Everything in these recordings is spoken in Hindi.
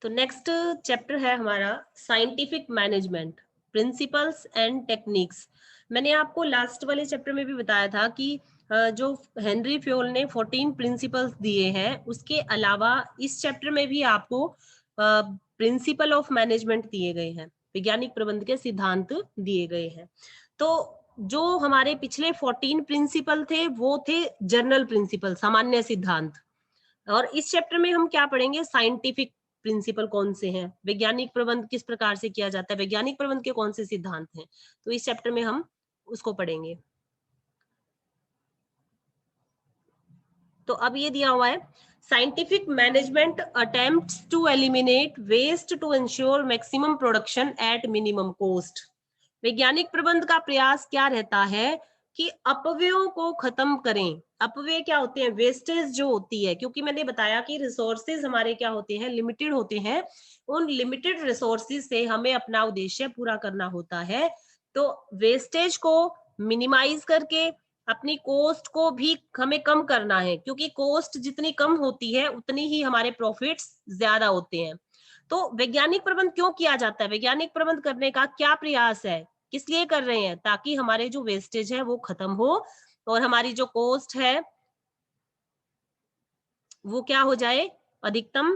तो नेक्स्ट चैप्टर है हमारा scientific management, principles and techniques. मैंने आपको लास्ट वाले चैप्टर में भी बताया था कि जो हेनरी फ्योल ने 14 प्रिंसिपल्स दिए हैं, उसके अलावा इस चैप्टर में भी आपको प्रिंसिपल ऑफ मैनेजमेंट दिए गए हैं, वैज्ञानिक प्रबंध के सिद्धांत दिए गए हैं। तो जो हमारे पिछले 14 प्रिंसिपल थे वो थे जनरल प्रिंसिपल, सामान्य सिद्धांत, और इस चैप्टर में हम क्या पढ़ेंगे, साइंटिफिक प्रिंसिपल कौन से हैं, वैज्ञानिक प्रबंध किस प्रकार से किया जाता है, वैज्ञानिक प्रबंध के कौन से सिद्धांत हैं। तो इस चैप्टर में हम उसको पढ़ेंगे। तो अब ये दिया हुआ है, scientific management attempts to eliminate waste to ensure maximum production at minimum cost. वैज्ञानिक प्रबंध का प्रयास क्या रहता है कि अपव्ययों को खत्म करें। अपव्यय क्या होते हैं, वेस्टेज जो होती है, क्योंकि मैंने बताया कि रिसोर्सेज हमारे क्या होते हैं, लिमिटेड होते हैं। उन लिमिटेड रिसोर्सेज से हमें अपना उद्देश्य पूरा करना होता है। तो वेस्टेज को मिनिमाइज करके अपनी कॉस्ट को भी हमें कम करना है, क्योंकि कॉस्ट जितनी कम होती है उतनी ही हमारे प्रॉफिट्स ज्यादा होते हैं। तो वैज्ञानिक प्रबंध क्यों किया जाता है, वैज्ञानिक प्रबंध करने का क्या प्रयास है, किस लिए कर रहे हैं, ताकि हमारे जो वेस्टेज है वो खत्म हो और हमारी जो कॉस्ट है वो क्या हो जाए, अधिकतम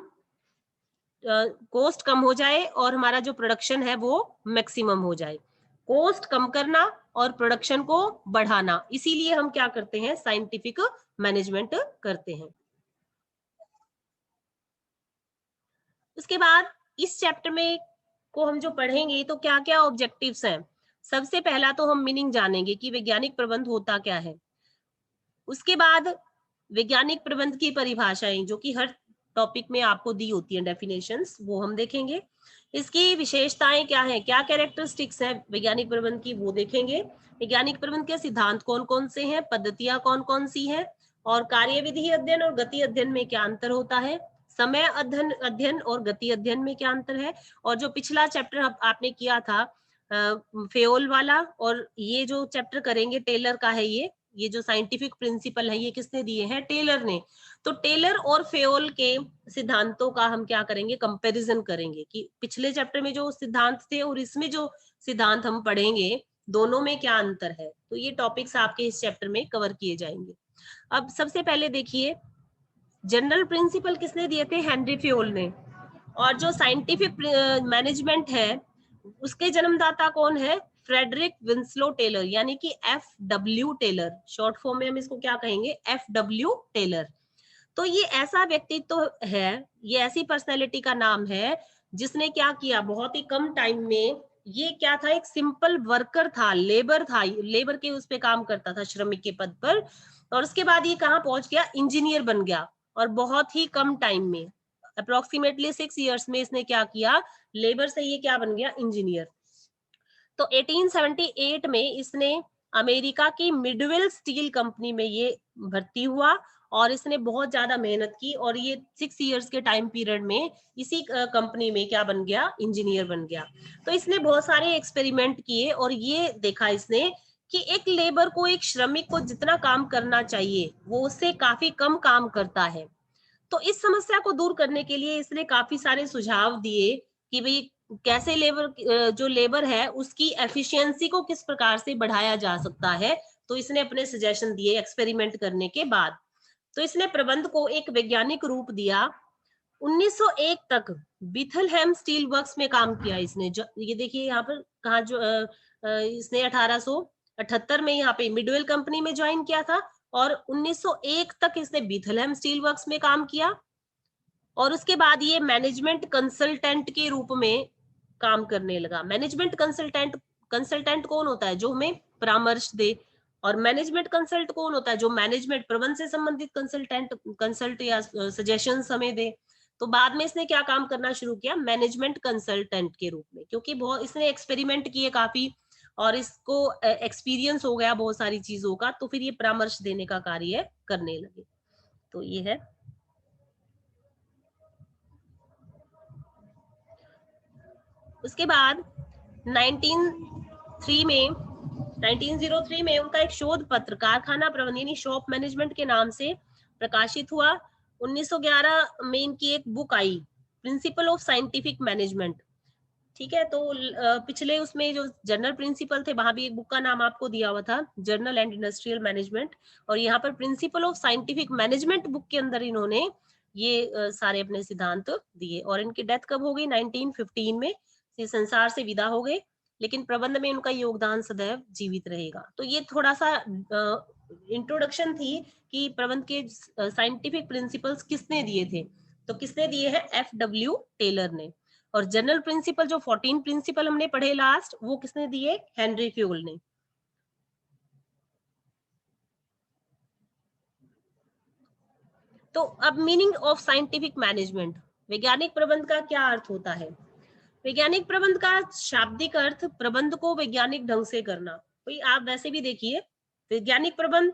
कॉस्ट कम हो जाए और हमारा जो प्रोडक्शन है वो मैक्सिमम हो जाए। कॉस्ट कम करना और प्रोडक्शन को बढ़ाना, इसीलिए हम क्या करते हैं, साइंटिफिक मैनेजमेंट करते हैं। उसके बाद इस चैप्टर में को हम जो पढ़ेंगे तो क्या क्या ऑब्जेक्टिव्स हैं। सबसे पहला तो हम मीनिंग जानेंगे कि वैज्ञानिक प्रबंध होता क्या है। उसके बाद वैज्ञानिक प्रबंध की परिभाषाएं जो कि हर टॉपिक में आपको दी होती है, डेफिनेशंस, वो हम देखेंगे। इसकी विशेषताएं क्या है, क्या कैरेक्टरिस्टिक्स है वैज्ञानिक प्रबंध की, वो देखेंगे। वैज्ञानिक प्रबंध के सिद्धांत कौन कौन से हैं, पद्धतियां कौन कौन सी हैं, और कार्यविधि अध्ययन और गति अध्ययन में क्या अंतर होता है, समय अध्ययन और गति अध्ययन में क्या अंतर है। और जो पिछला चैप्टर आपने किया था फेओल वाला, और ये जो चैप्टर करेंगे टेलर का है, ये जो साइंटिफिक प्रिंसिपल है ये किसने दिए हैं, टेलर ने। तो टेलर और फेओल के सिद्धांतों का हम क्या करेंगे, कंपैरिजन करेंगे कि पिछले चैप्टर में जो सिद्धांत थे और इसमें जो सिद्धांत हम पढ़ेंगे दोनों में क्या अंतर है। तो ये टॉपिक्स आपके इस चैप्टर में कवर किए जाएंगे। अब सबसे पहले देखिए, जनरल प्रिंसिपल किसने दिए थे, हेनरी फ्योल ने। और जो साइंटिफिक मैनेजमेंट है उसके जन्मदाता कौन है, फ्रेडरिक विंस्लो टेलर, यानी कि FW टेलर, शॉर्ट फॉर्म में हम इसको क्या कहेंगे, FW टेलर। तो ये ऐसा व्यक्तित्व है, ये ऐसी पर्सनैलिटी का नाम है जिसने क्या किया, बहुत ही कम टाइम में, ये क्या था, एक सिंपल वर्कर था, लेबर था, लेबर के उस पे काम करता था, श्रमिक के पद पर। और उसके बाद ये कहाँ पहुंच गया, इंजीनियर बन गया, और बहुत ही कम टाइम में, अप्रोक्सीमेटली 6 इयर्स में इसने क्या किया, लेबर से ये क्या बन गया, इंजीनियर। तो 1878 में इसने अमेरिका की मिडवेल स्टील कंपनी में ये भर्ती हुआ, और इसने बहुत ज्यादा मेहनत की, और ये 6 इयर्स के टाइम पीरियड में इसी कंपनी में क्या बन गया, इंजीनियर बन गया। तो इसने बहुत सारे एक्सपेरिमेंट किए और ये देखा इसने कि एक लेबर को, एक श्रमिक को जितना काम करना चाहिए वो उससे काफी कम काम करता है। तो इस समस्या को दूर करने के लिए इसने काफी सारे सुझाव दिए कि भाई कैसे लेबर, जो लेबर है उसकी एफिशिएंसी को किस प्रकार से बढ़ाया जा सकता है। तो इसने अपने सजेशन दिए एक्सपेरिमेंट करने के बाद। तो इसने प्रबंध को एक वैज्ञानिक रूप दिया। 1901 तक बीथलहैम स्टील वर्क्स में काम किया इसने। जो ये देखिए यहाँ पर कहा, जो इसने 1878 में यहाँ पे मिडवेल कंपनी में ज्वाइन किया था, और 1901 तक इसने बीथलहैम स्टील वर्क्स में काम किया। और उसके बाद ये मैनेजमेंट कंसल्टेंट के रूप में काम करने लगा। मैनेजमेंट कंसल्टेंट, कंसल्टेंट कौन होता है, जो हमें परामर्श दे। और मैनेजमेंट कंसल्ट कौन होता है, जो मैनेजमेंट प्रबंध से संबंधित कंसल्ट या सजेशंस हमें दे। तो बाद में इसने क्या काम करना शुरू किया, मैनेजमेंट कंसल्टेंट के रूप में, क्योंकि बहुत इसने एक्सपेरिमेंट किए काफी और इसको एक्सपीरियंस हो गया बहुत सारी चीजों का, तो फिर ये परामर्श देने का कार्य करने लगे। तो ये है। उसके बाद 1903 में उनका एक शोध पत्र कारखाना प्रबंधन यानी शॉप मैनेजमेंट के नाम से प्रकाशित हुआ। 1911 में इनकी एक book I, principle of scientific management, ठीक है। तो पिछले उसमें जो जनरल प्रिंसिपल थे वहां भी एक बुक का नाम आपको दिया हुआ था, जर्नल एंड इंडस्ट्रियल मैनेजमेंट, और यहाँ पर principle of scientific management book के अंदर इन्होंने ये सारे अपने सिद्धांत दिए। और इनकी डेथ कब हो गई? 1915 में ये संसार से विदा हो गए, लेकिन प्रबंध में उनका योगदान सदैव जीवित रहेगा। तो ये थोड़ा सा इंट्रोडक्शन थी कि प्रबंध के साइंटिफिक प्रिंसिपल्स किसने दिए थे। तो किसने दिए हैं? FW टेलर ने। और जनरल प्रिंसिपल जो 14 प्रिंसिपल हमने पढ़े लास्ट, वो किसने दिए? हेनरी फ्यूल ने। तो अब मीनिंग ऑफ साइंटिफिक मैनेजमेंट, वैज्ञानिक प्रबंध का क्या अर्थ होता है? वैज्ञानिक प्रबंध का शाब्दिक अर्थ प्रबंध को वैज्ञानिक ढंग से करना। भाई आप वैसे भी देखिए, वैज्ञानिक प्रबंध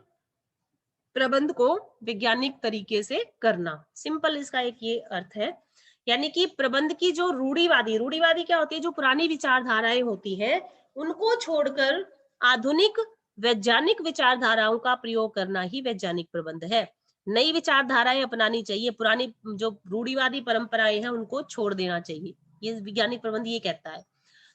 प्रबंध को वैज्ञानिक तरीके से करना, सिंपल इसका एक ये अर्थ है। यानी कि प्रबंध की जो रूढ़िवादी, रूढ़िवादी क्या होती है? जो पुरानी विचारधाराएं होती हैं उनको छोड़कर आधुनिक वैज्ञानिक विचारधाराओं का प्रयोग करना ही वैज्ञानिक प्रबंध है। नई विचारधाराएं अपनानी चाहिए, पुरानी जो रूढ़िवादी परंपराएं हैं उनको छोड़ देना चाहिए, ये वैज्ञानिक प्रबंध ये कहता है।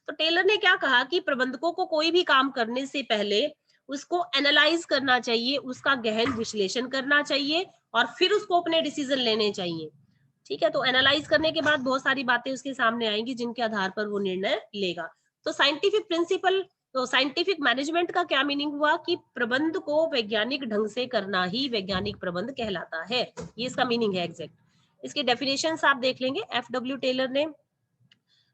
तो टेलर ने क्या कहा कि प्रबंधकों को कोई भी काम करने से पहले उसको एनालाइज करना चाहिए, उसका गहन विश्लेषण करना चाहिए और फिर उसको अपने डिसीजन लेने चाहिए। ठीक है, तो एनालाइज करने के बाद बहुत सारी बातें उसके सामने आएंगी जिनके आधार पर वो निर्णय लेगा। तो साइंटिफिक प्रिंसिपल, तो साइंटिफिक मैनेजमेंट का क्या मीनिंग हुआ? कि प्रबंध को वैज्ञानिक ढंग से करना ही वैज्ञानिक प्रबंध कहलाता है, ये इसका मीनिंग है एग्जैक्ट। इसके डेफिनेशन आप देख लेंगे, FW टेलर ने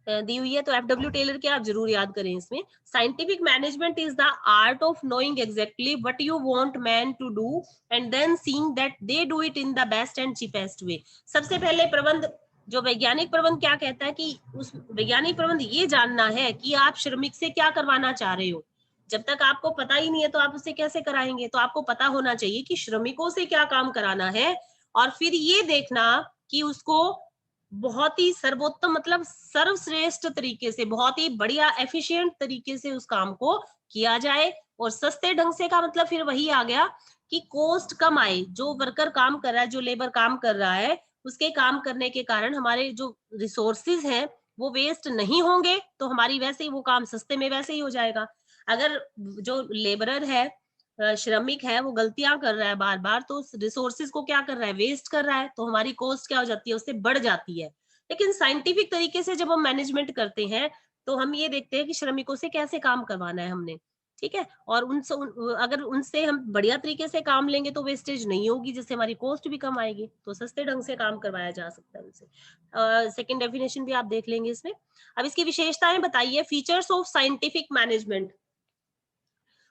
दी हुई है। तो FW टेलर के आप जरूर याद करें इसमें। Scientific management is the art of knowing exactly what you want man to do and then seeing that they do it in the best and cheapest way. सबसे पहले प्रबंध, जो वैज्ञानिक प्रबंध क्या कहता है कि उस वैज्ञानिक प्रबंध ये जानना है कि आप श्रमिक से क्या करवाना चाह रहे हो। जब तक आपको पता ही नहीं है तो आप उससे कैसे कराएंगे? तो आपको पता होना चाहिए कि श्रमिकों से क्या काम कराना है, और फिर ये देखना कि उसको बहुत ही सर्वोत्तम, मतलब सर्वश्रेष्ठ तरीके से, बहुत ही बढ़िया एफिशिएंट तरीके से उस काम को किया जाए। और सस्ते ढंग से का मतलब फिर वही आ गया कि कॉस्ट कम आए, जो वर्कर काम कर रहा है, जो लेबर काम कर रहा है, उसके काम करने के कारण हमारे जो रिसोर्सेज हैं वो वेस्ट नहीं होंगे, तो हमारी वैसे ही वो काम सस्ते में वैसे ही हो जाएगा। अगर जो लेबरर है, श्रमिक है, वो गलतियां कर रहा है बार बार, तो उस रिसोर्सेज को क्या कर रहा है? वेस्ट कर रहा है, तो हमारी कॉस्ट क्या हो जाती है? उससे बढ़ जाती है। लेकिन साइंटिफिक तरीके से जब हम मैनेजमेंट करते हैं तो हम ये देखते हैं कि श्रमिकों से कैसे काम करवाना है हमने, ठीक है, और उनसे अगर उनसे हम बढ़िया तरीके से काम लेंगे तो वेस्टेज नहीं होगी, जिससे हमारी कॉस्ट भी कम आएगी, तो सस्ते ढंग से काम करवाया जा सकता है उनसे। सेकंड डेफिनेशन भी आप देख लेंगे इसमें। अब इसकी विशेषताएं बताइए, फीचर्स ऑफ साइंटिफिक मैनेजमेंट।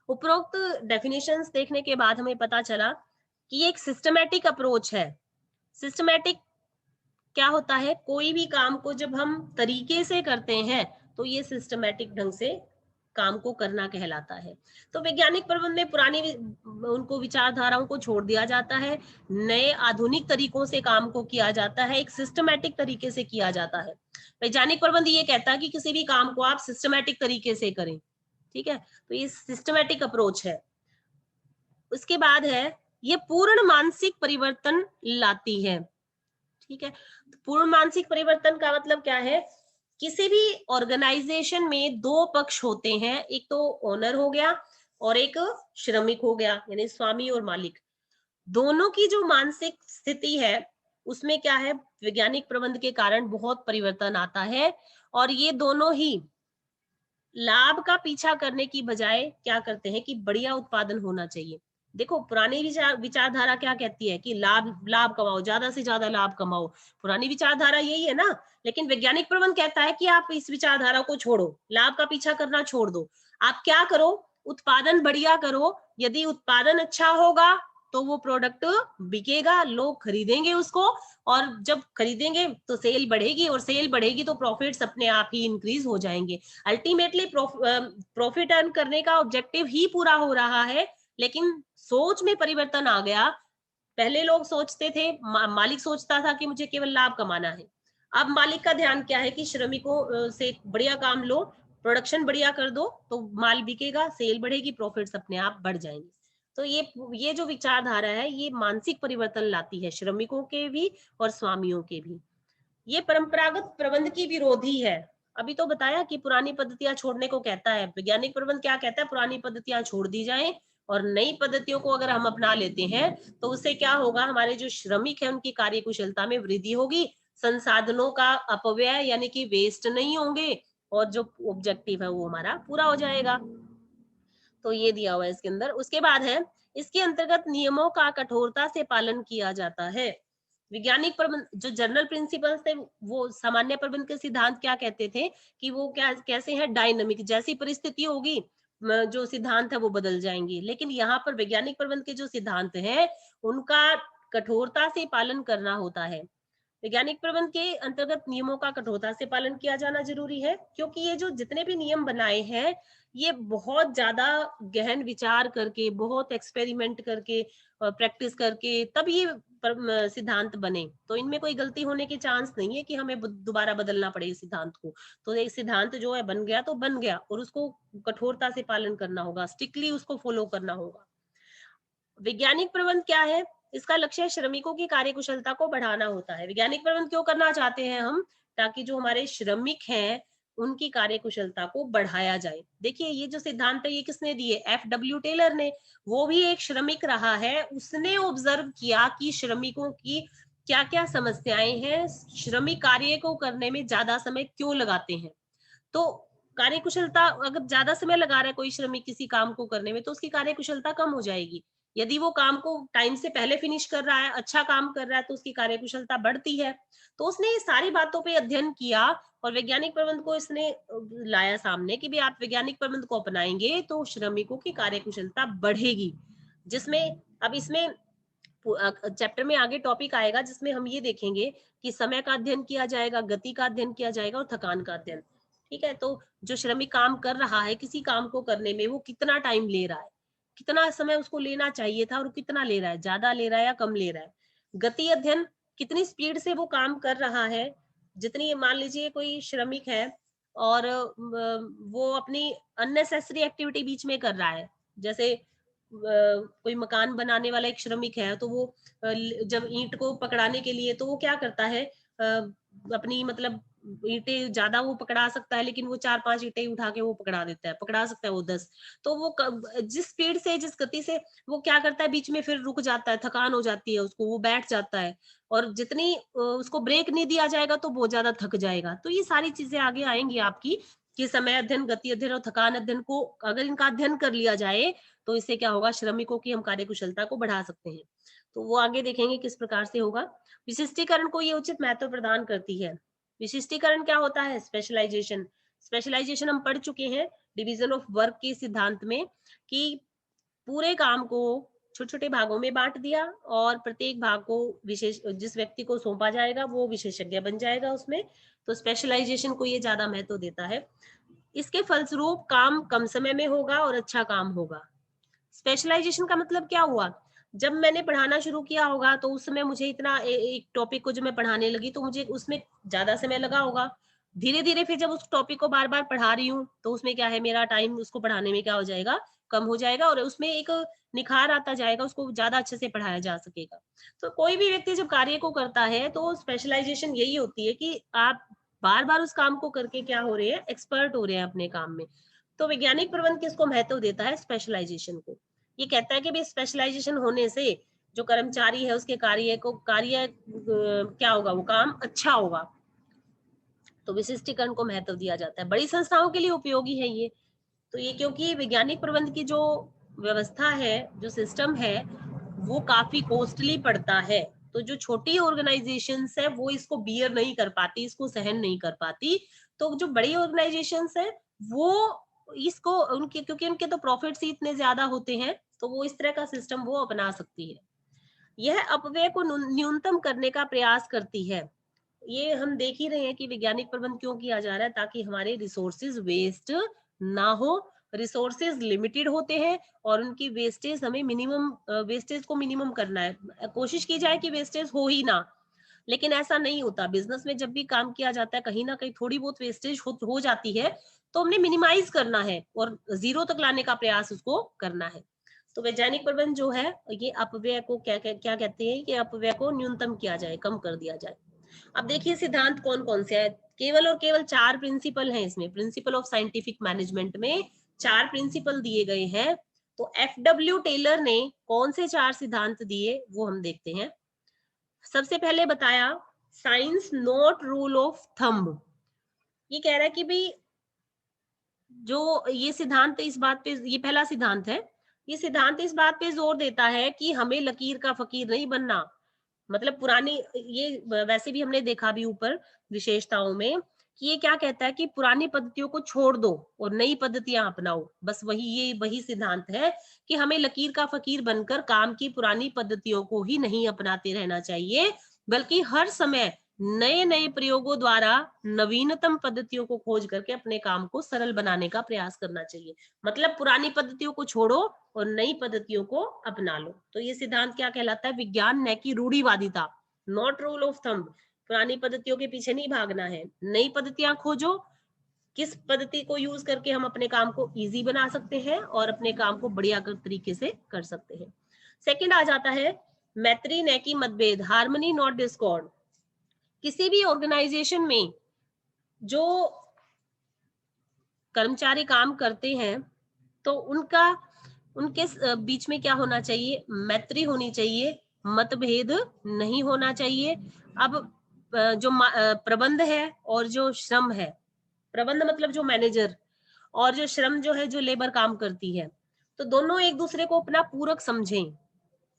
उपरोक्त डेफिनेशंस देखने के बाद हमें पता चला कि ये एक सिस्टमैटिक अप्रोच है। सिस्टमैटिक क्या होता है? कोई भी काम को जब हम तरीके से करते हैं तो ये सिस्टमैटिक ढंग से काम को करना कहलाता है। तो वैज्ञानिक प्रबंध में पुरानी उनको विचारधाराओं को छोड़ दिया जाता है, नए आधुनिक तरीकों से काम को किया जाता है, एक सिस्टमैटिक तरीके से किया जाता है। वैज्ञानिक प्रबंध ये कहता है कि किसी भी काम को आप सिस्टमैटिक तरीके से करें, ठीक है, तो ये सिस्टमैटिक अप्रोच है। उसके बाद है, ये पूर्ण मानसिक परिवर्तन लाती है, ठीक है। तो पूर्ण मानसिक परिवर्तन का मतलब क्या है? किसी भी ऑर्गेनाइजेशन में दो पक्ष होते हैं, एक तो ओनर हो गया और एक श्रमिक हो गया, यानी स्वामी और मालिक। दोनों की जो मानसिक स्थिति है उसमें क्या है? वैज्ञानिक प्रबंध के कारण बहुत परिवर्तन आता है, और ये दोनों ही लाभ का पीछा करने की बजाय क्या करते हैं कि बढ़िया उत्पादन होना चाहिए। देखो पुरानी विचारधारा क्या कहती है कि लाभ लाभ कमाओ, ज्यादा से ज्यादा लाभ कमाओ, पुरानी विचारधारा यही है ना। लेकिन वैज्ञानिक प्रबंध कहता है कि आप इस विचारधारा को छोड़ो, लाभ का पीछा करना छोड़ दो, आप क्या करो? उत्पादन बढ़िया करो। यदि उत्पादन अच्छा होगा तो वो प्रोडक्ट बिकेगा, लोग खरीदेंगे उसको, और जब खरीदेंगे तो सेल बढ़ेगी, और सेल बढ़ेगी तो प्रॉफिट्स अपने आप ही इंक्रीज हो जाएंगे। अल्टीमेटली प्रॉफिट अर्न करने का ऑब्जेक्टिव ही पूरा हो रहा है, लेकिन सोच में परिवर्तन आ गया। पहले लोग सोचते थे, मालिक सोचता था कि मुझे केवल लाभ कमाना है। अब मालिक का ध्यान क्या है कि श्रमिकों से बढ़िया काम लो, प्रोडक्शन बढ़िया कर दो, तो माल बिकेगा, सेल बढ़ेगी, प्रॉफिट्स अपने आप बढ़ जाएंगे। तो ये जो विचारधारा है ये मानसिक परिवर्तन लाती है, श्रमिकों के भी और स्वामियों के भी। ये परंपरागत प्रबंध की विरोधी है। अभी तो बताया कि पुरानी पद्धतियां छोड़ने को कहता है। वैज्ञानिक प्रबंध क्या कहता है? पुरानी पद्धतियां छोड़ दी जाएं और नई पद्धतियों को अगर हम अपना लेते हैं तो उससे क्या होगा? हमारे जो श्रमिक है उनकी कार्यकुशलता में वृद्धि होगी, संसाधनों का अपव्यय यानी कि वेस्ट नहीं होंगे और जो ऑब्जेक्टिव है वो हमारा पूरा हो जाएगा। तो ये दिया हुआ है इसके अंदर। उसके बाद है, इसके अंतर्गत नियमों का कठोरता से पालन किया जाता है। वैज्ञानिक प्रबंध जो जनरल प्रिंसिपल्स थे, वो सामान्य प्रबंध के सिद्धांत क्या कहते थे कि वो क्या कैसे है? डायनामिक, जैसी परिस्थिति होगी जो सिद्धांत है वो बदल जाएंगे। लेकिन यहाँ पर वैज्ञानिक प्रबंध के जो सिद्धांत है उनका कठोरता से पालन करना होता है। वैज्ञानिक प्रबंध के अंतर्गत नियमों का कठोरता से पालन किया जाना जरूरी है, क्योंकि ये जो जितने भी नियम बनाए हैं ये बहुत ज्यादा गहन विचार करके, बहुत एक्सपेरिमेंट करके, प्रैक्टिस करके तब ये सिद्धांत बने। तो इनमें कोई गलती होने के चांस नहीं है कि हमें दोबारा बदलना पड़े इस सिद्धांत को। तो एक सिद्धांत जो है बन गया तो बन गया, और उसको कठोरता से पालन करना होगा, स्ट्रिक्टली उसको फॉलो करना होगा। वैज्ञानिक प्रबंध क्या है? इसका लक्ष्य श्रमिकों की कार्यकुशलता को बढ़ाना होता है। वैज्ञानिक प्रबंध क्यों करना चाहते हैं हम? ताकि जो हमारे श्रमिक हैं उनकी कार्यकुशलता को बढ़ाया जाए। देखिए ये जो सिद्धांत है ये किसने दिए? एफ.डब्ल्यू. टेलर ने। वो भी एक श्रमिक रहा है, उसने ऑब्जर्व किया कि श्रमिकों की क्या क्या समस्याएं हैं, श्रमिक कार्य को करने में ज्यादा समय क्यों लगाते हैं। तो कार्यकुशलता, अगर ज्यादा समय लगा रहा है कोई श्रमिक किसी काम को करने में तो उसकी कार्यकुशलता कम हो जाएगी। यदि वो काम को टाइम से पहले फिनिश कर रहा है, अच्छा काम कर रहा है, तो उसकी कार्यकुशलता बढ़ती है। तो उसने ये सारी बातों पे अध्ययन किया और वैज्ञानिक प्रबंध को इसने लाया सामने कि भी आप वैज्ञानिक प्रबंध को अपनाएंगे तो श्रमिकों की कार्यकुशलता बढ़ेगी। जिसमें अब इसमें चैप्टर में आगे टॉपिक आएगा जिसमें हम ये देखेंगे कि समय का अध्ययन किया जाएगा, गति का अध्ययन किया जाएगा और थकान का अध्ययन। ठीक है, तो जो श्रमिक काम कर रहा है किसी काम को करने में वो कितना टाइम ले रहा है, कितना समय उसको लेना चाहिए था और कितना ले रहा है, ज्यादा ले रहा है या कम ले रहा है। गति अध्ययन, कितनी स्पीड से वो काम कर रहा है। जितनी, मान लीजिए कोई श्रमिक है और वो अपनी अननेसेसरी एक्टिविटी बीच में कर रहा है। जैसे कोई मकान बनाने वाला एक श्रमिक है तो वो जब ईंट को पकड़ाने के लिए तो वो क्या करता है, अपनी मतलब ईंटें ज्यादा वो पकड़ा सकता है लेकिन वो 4-5 ईंटें उठा के वो पकड़ा देता है, पकड़ा सकता है वो 10। तो वो जिस स्पीड से, जिस गति से वो क्या करता है, बीच में फिर रुक जाता है, थकान हो जाती है उसको, वो बैठ जाता है। और जितनी उसको ब्रेक नहीं दिया जाएगा तो बहुत ज्यादा थक जाएगा। तो ये सारी चीजें आगे आएंगी आपकी कि समय अध्ययन, गति अध्ययन और थकान अध्ययन को अगर इनका अध्ययन कर लिया जाए तो इससे क्या होगा, श्रमिकों की हम कार्यकुशलता को बढ़ा सकते हैं। तो वो आगे देखेंगे किस प्रकार से होगा। विशिष्टीकरण को ये उचित महत्व प्रदान करती है। विशिष्टीकरण क्या होता है? स्पेशलाइजेशन। स्पेशलाइजेशन हम पढ़ चुके हैं डिवीजन ऑफ वर्क के सिद्धांत में कि पूरे काम को छोटे छोटे भागों में बांट दिया और प्रत्येक भाग को विशेष, जिस व्यक्ति को सौंपा जाएगा वो विशेषज्ञ बन जाएगा उसमें। तो स्पेशलाइजेशन को ये ज्यादा महत्व देता है। इसके फलस्वरूप काम कम समय में होगा और अच्छा काम होगा। स्पेशलाइजेशन का मतलब क्या हुआ? जब मैंने पढ़ाना शुरू किया होगा तो उस समय मुझे इतना एक टॉपिक को जब मैं पढ़ाने लगी तो मुझे उसमें ज्यादा समय लगा होगा। धीरे धीरे फिर जब उस टॉपिक को बार बार पढ़ा रही हूँ तो उसमें क्या है, मेरा टाइम उसको पढ़ाने में क्या हो जाएगा, कम हो जाएगा और उसमें एक निखार आता जाएगा, उसको ज्यादा अच्छे से पढ़ाया जा सकेगा। तो कोई भी व्यक्ति जब कार्य को करता है तो स्पेशलाइजेशन यही होती है कि आप बार बार उस काम को करके क्या हो रहे हैं, एक्सपर्ट हो रहे हैं अपने काम में। तो वैज्ञानिक प्रबंध किसको महत्व देता है? स्पेशलाइजेशन को। ये कहता है कि भी स्पेशलाइजेशन होने से जो कर्मचारी है उसके कार्य क्या होगा, वो काम अच्छा होगा। तो विशिष्टीकरण को महत्व दिया जाता है। बड़ी संस्थाओं के लिए उपयोगी है ये। तो ये क्योंकि वैज्ञानिक प्रबंध की जो व्यवस्था है, जो सिस्टम है, वो काफी कॉस्टली पड़ता है। तो जो छोटी ऑर्गेनाइजेशंस है वो इसको बियर नहीं कर पाती, इसको सहन नहीं कर पाती। तो जो बड़ी ऑर्गेनाइजेशंस है वो इसको, उनके क्योंकि उनके तो प्रॉफिट्स ही इतने ज्यादा होते हैं तो वो इस तरह का सिस्टम वो अपना सकती है। यह अपव्यय को न्यूनतम करने का प्रयास करती है। ये हम देख ही रहे हैं कि वैज्ञानिक प्रबंध क्यों किया जा रहा है, ताकि हमारे रिसोर्सेज वेस्ट ना हो। रिसोर्सेज लिमिटेड होते हैं और उनकी वेस्टेज हमें मिनिमम, वेस्टेज को मिनिमम करना है। कोशिश की जाए कि वेस्टेज हो ही ना, लेकिन ऐसा नहीं होता। बिजनेस में जब भी काम किया जाता है कहीं ना कहीं थोड़ी बहुत वेस्टेज हो जाती है, तो हमने मिनिमाइज करना है और जीरो तक लाने का प्रयास उसको करना है। तो वैज्ञानिक प्रबंध जो है ये अपव्यय को क्या क्या कहते हैं कि अपव्यय को न्यूनतम किया जाए, कम कर दिया जाए। अब देखिए सिद्धांत कौन कौन से है, केवल और केवल 4 प्रिंसिपल हैं इसमें, प्रिंसिपल ऑफ साइंटिफिक मैनेजमेंट में 4 प्रिंसिपल दिए गए हैं। तो FW टेलर ने कौन से 4 सिद्धांत दिए वो हम देखते हैं। सबसे पहले बताया science not rule of thumb. ये कह रहा है कि भाई जो ये सिद्धांत इस बात पे, ये पहला सिद्धांत है, ये सिद्धांत इस बात पे जोर देता है कि हमें लकीर का फकीर नहीं बनना। मतलब पुरानी, ये वैसे भी हमने देखा भी ऊपर विशेषताओं में कि ये क्या कहता है कि पुरानी पद्धतियों को छोड़ दो और नई पद्धतियां अपनाओ। बस वही सिद्धांत है कि हमें लकीर का फकीर बनकर काम की पुरानी पद्धतियों को ही नहीं अपनाते रहना चाहिए, बल्कि हर समय नए नए प्रयोगों द्वारा नवीनतम पद्धतियों को खोज करके अपने काम को सरल बनाने का प्रयास करना चाहिए। मतलब पुरानी पद्धतियों को छोड़ो और नई पद्धतियों को अपना लो। तो ये सिद्धांत क्या कहलाता है, विज्ञान न कि रूढ़िवादिता, नॉट रूल ऑफ थंब। पुरानी पद्धतियों के पीछे नहीं भागना है, नई पद्धतियां खोजो, किस पद्धति को यूज करके हम अपने काम को इजी बना सकते हैं और अपने काम को बढ़िया तरीके से कर सकते हैं। सेकंड आ जाता है मैत्री न कि मतभेद, हार्मनी नॉट डिस्कॉर्ड। किसी भी ऑर्गेनाइजेशन में जो कर्मचारी काम करते हैं तो उनके बीच में क्या होना चाहिए, मैत्री होनी चाहिए, मतभेद नहीं होना चाहिए। अब जो प्रबंध है और जो श्रम है, प्रबंध मतलब जो मैनेजर, और जो श्रम जो है जो लेबर काम करती है, तो दोनों एक दूसरे को अपना पूरक समझें,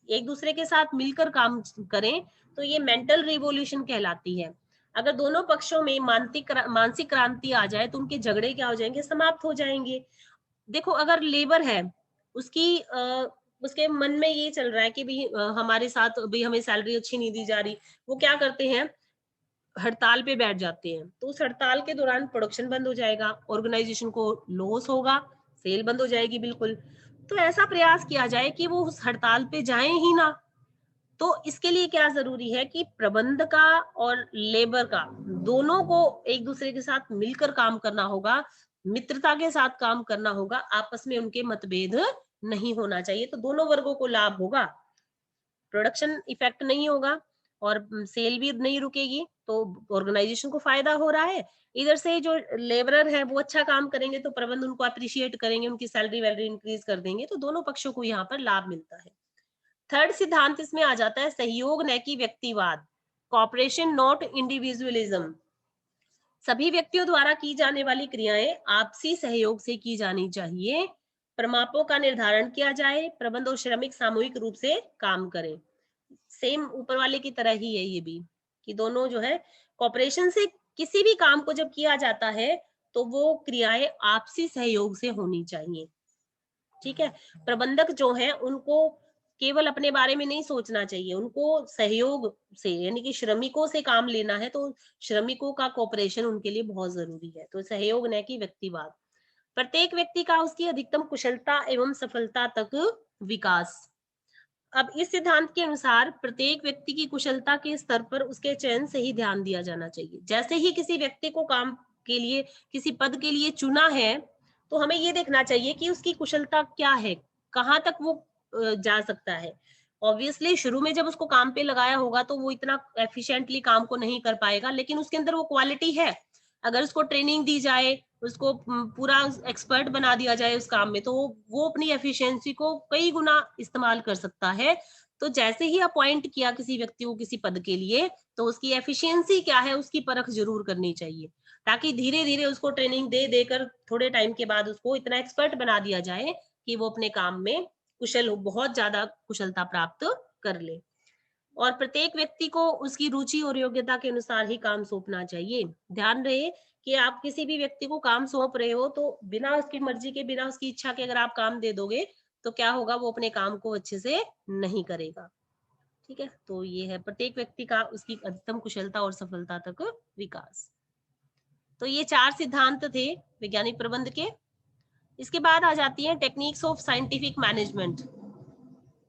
एक दूसरे के साथ मिलकर काम करें, तो ये मेंटल रिवॉल्यूशन कहलाती है। अगर दोनों पक्षों में मानसिक क्रांति आ जाए तो उनके झगड़े क्या हो जाएंगे, समाप्त हो जाएंगे। देखो अगर लेबर है, उसके मन में ये चल रहा है कि भाई हमारे साथ भाई हमें सैलरी अच्छी नहीं दी जा रही, वो क्या करते हैं, हड़ताल पे बैठ जाते हैं। तो उस हड़ताल के दौरान प्रोडक्शन बंद हो जाएगा, ऑर्गेनाइजेशन को लॉस होगा, सेल बंद हो जाएगी बिल्कुल। तो ऐसा प्रयास किया जाए कि वो उस हड़ताल पे जाएं ही ना। तो इसके लिए क्या जरूरी है कि प्रबंध का और लेबर का दोनों को एक दूसरे के साथ मिलकर काम करना होगा, मित्रता के साथ काम करना होगा, आपस में उनके मतभेद नहीं होना चाहिए, तो दोनों वर्गों को लाभ होगा, प्रोडक्शन इफेक्ट नहीं होगा और सेल भी नहीं रुकेगी, तो ऑर्गेनाइजेशन को फायदा हो रहा है। इधर से जो लेबरर है वो अच्छा काम करेंगे तो प्रबंध उनको अप्रिशिएट करेंगे, उनकी सैलरी वैलरी इंक्रीज कर देंगे, तो दोनों पक्षों को यहाँ पर लाभ मिलता है। थर्ड सिद्धांत इसमें आ जाता है सहयोग न कि व्यक्तिवाद, कॉपरेशन नॉट इंडिविजुअलिज्म। सभी व्यक्तियों द्वारा की जाने वाली क्रियाएं आपसी सहयोग से की जानी चाहिए, प्रमापों का निर्धारण किया जाए, प्रबंध और श्रमिक सामूहिक रूप से काम करें। सेम ऊपर वाले की तरह ही है ये भी, कि दोनों जो है कॉपरेशन से किसी भी काम को जब किया जाता है तो वो क्रियाएं आपसी सहयोग से होनी चाहिए। ठीक है, प्रबंधक जो है उनको केवल अपने बारे में नहीं सोचना चाहिए, उनको सहयोग से यानी कि श्रमिकों से काम लेना है, तो श्रमिकों का कोऑपरेशन उनके लिए बहुत जरूरी है। तो सहयोग न कि व्यक्तिवाद, प्रत्येक व्यक्ति का उसकी अधिकतम कुशलता एवं सफलता तक विकास। अब इस सिद्धांत के अनुसार प्रत्येक व्यक्ति की कुशलता के स्तर पर उसके चयन से ही ध्यान दिया जाना चाहिए। जैसे ही किसी व्यक्ति को काम के लिए, किसी पद के लिए चुना है, तो हमें ये देखना चाहिए कि उसकी कुशलता क्या है, कहाँ तक वो जा सकता है। ऑब्वियसली शुरू में जब उसको काम पे लगाया होगा तो वो इतना एफिशिएंटली काम को नहीं कर पाएगा, लेकिन उसके अंदर वो क्वालिटी है। अगर उसको ट्रेनिंग दी जाए, उसको पूरा एक्सपर्ट बना दिया जाए उस काम में, तो वो अपनी एफिशिएंसी को कई गुना इस्तेमाल कर सकता है। तो जैसे ही अपॉइंट किया किसी व्यक्ति को किसी पद के लिए, तो उसकी एफिशिएंसी क्या है उसकी परख जरूर करनी चाहिए, ताकि धीरे धीरे उसको ट्रेनिंग दे देकर थोड़े टाइम के बाद उसको इतना एक्सपर्ट बना दिया जाए कि वो अपने काम में कुशल हो, बहुत ज्यादा कुशलता प्राप्त कर ले। और प्रत्येक व्यक्ति को उसकी रुचि और योग्यता के अनुसार ही काम सौंपना चाहिए। ध्यान रहे कि आप किसी भी व्यक्ति को काम सौंप रहे हो तो बिना उसकी मर्जी के, बिना उसकी इच्छा के अगर आप काम दे दोगे तो क्या होगा, वो अपने काम को अच्छे से नहीं करेगा। ठीक है, तो ये है प्रत्येक व्यक्ति का उसकी अधिकतम कुशलता और सफलता तक विकास। तो ये 4 सिद्धांत थे वैज्ञानिक प्रबंध के। इसके बाद आ जाती है techniques of scientific management.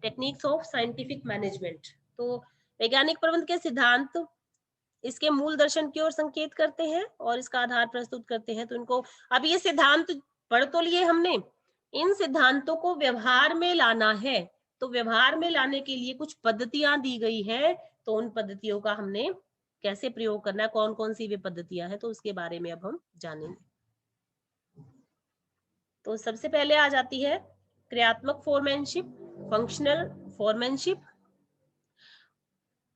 Techniques of scientific management, तो वैज्ञानिक प्रबंध के सिद्धांत इसके मूल दर्शन की ओर संकेत करते हैं और इसका आधार प्रस्तुत करते हैं। तो इनको, अब ये सिद्धांत पढ़ तो लिए हमने, इन सिद्धांतों को व्यवहार में लाना है, तो व्यवहार में लाने के लिए कुछ पद्धतियां दी गई है, तो उन पद्धतियों का हमने कैसे प्रयोग करना है, कौन कौन सी वे पद्धतियां हैं, तो उसके बारे में अब हम जानेंगे। तो सबसे पहले आ जाती है क्रियात्मक फोरमैनशिप, फंक्शनल फोरमैनशिप।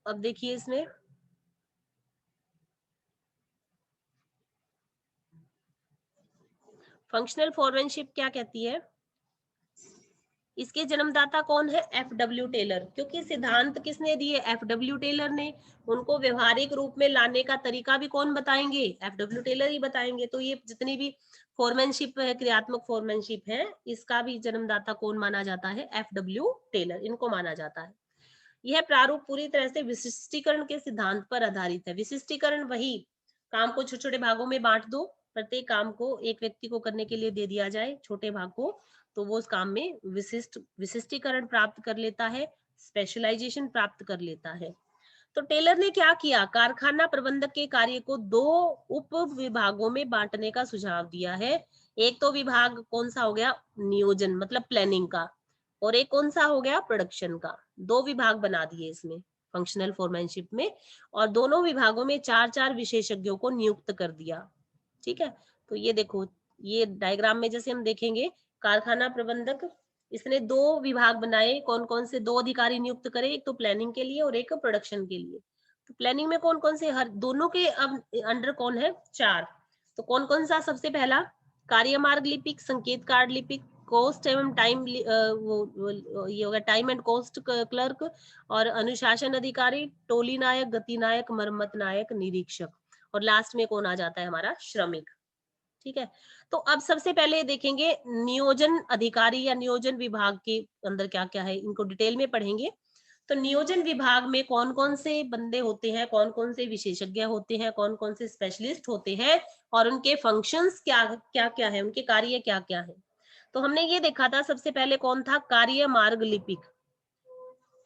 अब देखिए इसमें फंक्शनल फोरमैनशिप क्या कहती है, इसके जन्मदाता कौन है, एफ.डब्ल्यू. टेलर। क्योंकि सिद्धांत किसने दिए, एफ.डब्ल्यू. टेलर ने। उनको व्यवहारिक रूप में लाने का तरीका भी कौन बताएंगे, एफ.डब्ल्यू. टेलर ही बताएंगे। तो ये जितनी भी फोरमैनशिप है, क्रियात्मक फोरमैनशिप है, इसका भी जन्मदाता कौन माना जाता है, एफ.डब्ल्यू. टेलर, इनको माना जाता है। यह प्रारूप पूरी तरह से विशिष्टीकरण के सिद्धांत पर आधारित है। विशिष्टीकरण वही, काम को छोटे छोटे भागों में बांट दो, प्रत्येक काम को एक व्यक्ति को करने के लिए दे दिया जाए छोटे भाग को, तो वो उस काम में विशिष्टीकरण प्राप्त कर लेता है, स्पेशलाइजेशन प्राप्त कर लेता है। तो टेलर ने क्या किया, कारखाना प्रबंधक के कार्य को दो उप विभागों में बांटने का सुझाव दिया है। एक तो विभाग कौन सा हो गया, नियोजन मतलब प्लानिंग का, और एक कौन सा हो गया, प्रोडक्शन का। दो विभाग बना दिए इसमें फंक्शनल फोरमैनशिप में, और दोनों विभागों में 4-4 विशेषज्ञों को नियुक्त कर दिया। ठीक है, तो ये देखो, ये डायग्राम में जैसे हम देखेंगे, कारखाना प्रबंधक, इसने दो विभाग बनाए, कौन कौन से, दो अधिकारी नियुक्त करे, एक तो प्लानिंग के लिए और एक प्रोडक्शन के लिए। तो प्लानिंग में कौन कौन से, हर दोनों के अब अंडर कौन है, 4। तो कौन कौन सा, सबसे पहला कार्य मार्ग लिपिक, संकेत कार्ड लिपिक, कॉस्ट एवं टाइम, ये होगा टाइम एंड कॉस्ट क्लर्क, और अनुशासन अधिकारी, टोली नायक, गति नायक, मरम्मत नायक, निरीक्षक, और लास्ट में कौन आ जाता है, हमारा श्रमिक। ठीक है, तो अब सबसे पहले देखेंगे नियोजन अधिकारी या नियोजन विभाग के अंदर क्या क्या है, इनको डिटेल में पढ़ेंगे। तो नियोजन विभाग में कौन कौन से बंदे होते हैं, कौन कौन से विशेषज्ञ होते हैं, कौन कौन से स्पेशलिस्ट होते हैं, और उनके फंक्शंस क्या क्या क्या है, उनके कार्य क्या क्या है। तो हमने ये देखा था, सबसे पहले कौन था, कार्य मार्ग लिपिक,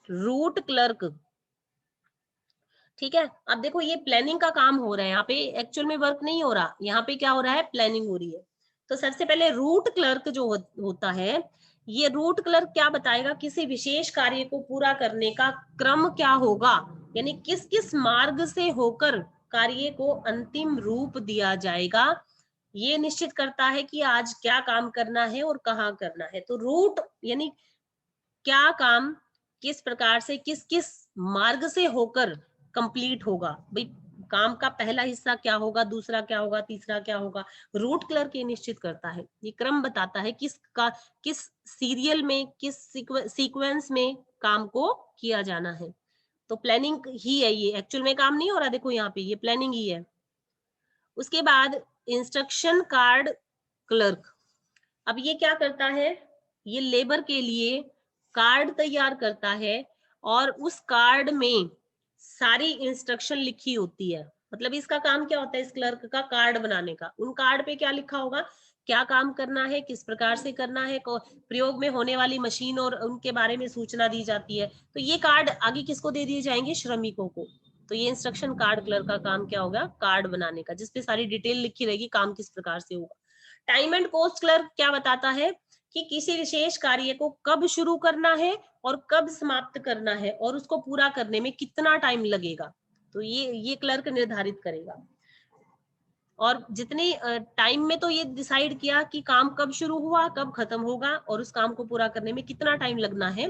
रूट क्लर्क। ठीक है, अब देखो ये प्लानिंग का काम हो रहा है, यहाँ पे एक्चुअल में वर्क नहीं हो रहा, यहाँ पे क्या हो रहा है, प्लानिंग हो रही है। तो सबसे पहले रूट क्लर्क जो होता है, ये रूट क्लर्क क्या बताएगा, किसी विशेष कार्य को पूरा करने का क्रम क्या होगा, यानी किस किस मार्ग से होकर कार्य को अंतिम रूप दिया जाएगा, ये निश्चित करता है कि आज क्या काम करना है और कहाँ करना है। तो रूट यानी क्या काम किस प्रकार से किस किस मार्ग से होकर कंप्लीट होगा, भाई काम का पहला हिस्सा क्या होगा, दूसरा क्या होगा, तीसरा क्या होगा, रूट क्लर्क ये निश्चित करता है, ये क्रम बताता है किस सीरियल में, किस सीक्वेंस में काम को किया जाना है। तो प्लानिंग ही है, ये एक्चुअल में काम नहीं हो रहा, देखो यहाँ पे ये प्लानिंग ही है। उसके बाद इंस्ट्रक्शन कार्ड क्लर्क, अब ये क्या करता है, ये लेबर के लिए कार्ड तैयार करता है, और उस कार्ड में सारी इंस्ट्रक्शन लिखी होती है। मतलब इसका काम क्या होता है, इस क्लर्क का कार्ड बनाने का, उन कार्ड पे क्या लिखा होगा, क्या काम करना है, किस प्रकार से करना है, प्रयोग में होने वाली मशीन और उनके बारे में सूचना दी जाती है। तो ये कार्ड आगे किसको दे दिए जाएंगे, श्रमिकों को। तो ये इंस्ट्रक्शन कार्ड क्लर्क का काम क्या होगा, कार्ड बनाने का, जिसपे सारी डिटेल लिखी रहेगी, काम किस प्रकार से होगा। टाइम एंड कॉस्ट क्लर्क क्या बताता है कि किसी विशेष कार्य को कब शुरू करना है और कब समाप्त करना है, और उसको पूरा करने में कितना टाइम लगेगा, तो ये क्लर्क निर्धारित करेगा। और जितने टाइम में तो ये डिसाइड किया कि काम कब शुरू हुआ, कब खत्म होगा, और उस काम को पूरा करने में कितना टाइम लगना है।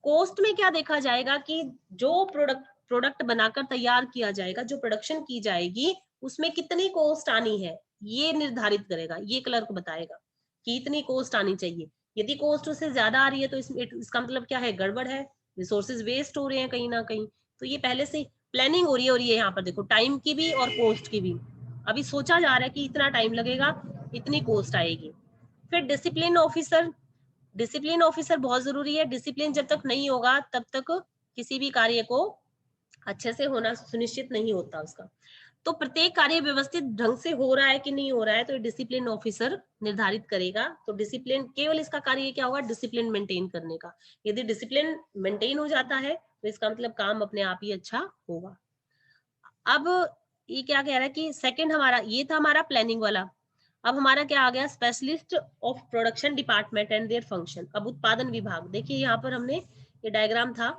कॉस्ट में क्या देखा जाएगा कि जो प्रोडक्ट बनाकर तैयार किया जाएगा, जो प्रोडक्शन की जाएगी, उसमें कितनी कॉस्ट आनी है, ये निर्धारित करेगा, ये क्लर्क बताएगा कि इतनी कॉस्ट आनी चाहिए। यदि कॉस्ट उससे ज्यादा आ रही है तो इसका मतलब क्या है, गड़बड़ है, रिसोर्सेज वेस्ट हो रहे हैं कहीं ना कहीं। तो ये पहले से प्लानिंग हो रही है, और ये यहाँ पर देखो टाइम की भी और कॉस्ट की भी, अभी सोचा जा रहा है कि इतना टाइम लगेगा, इतनी कॉस्ट आएगी। फिर डिसिप्लिन ऑफिसर, डिसिप्लिन ऑफिसर बहुत जरूरी है, डिसिप्लिन जब तक नहीं होगा तब तक किसी भी कार्य को अच्छे से होना सुनिश्चित नहीं होता उसका। तो प्रत्येक कार्य व्यवस्थित ढंग से हो रहा है कि नहीं हो रहा है, तो डिसिप्लिन ऑफिसर निर्धारित करेगा। तो डिसिप्लिन, केवल इसका कार्य क्या होगा, डिसिप्लिन मेंटेन करने का। यदि डिसिप्लिन मेंटेन हो जाता है तो इसका मतलब काम अपने आप ही अच्छा होगा। अब ये क्या कह रहा है कि सेकंड हमारा ये था हमारा प्लानिंग वाला। अब हमारा क्या आ गया, specialist of production department and their function. अब उत्पादन विभाग, देखिए यहाँ पर हमने ये डायग्राम था,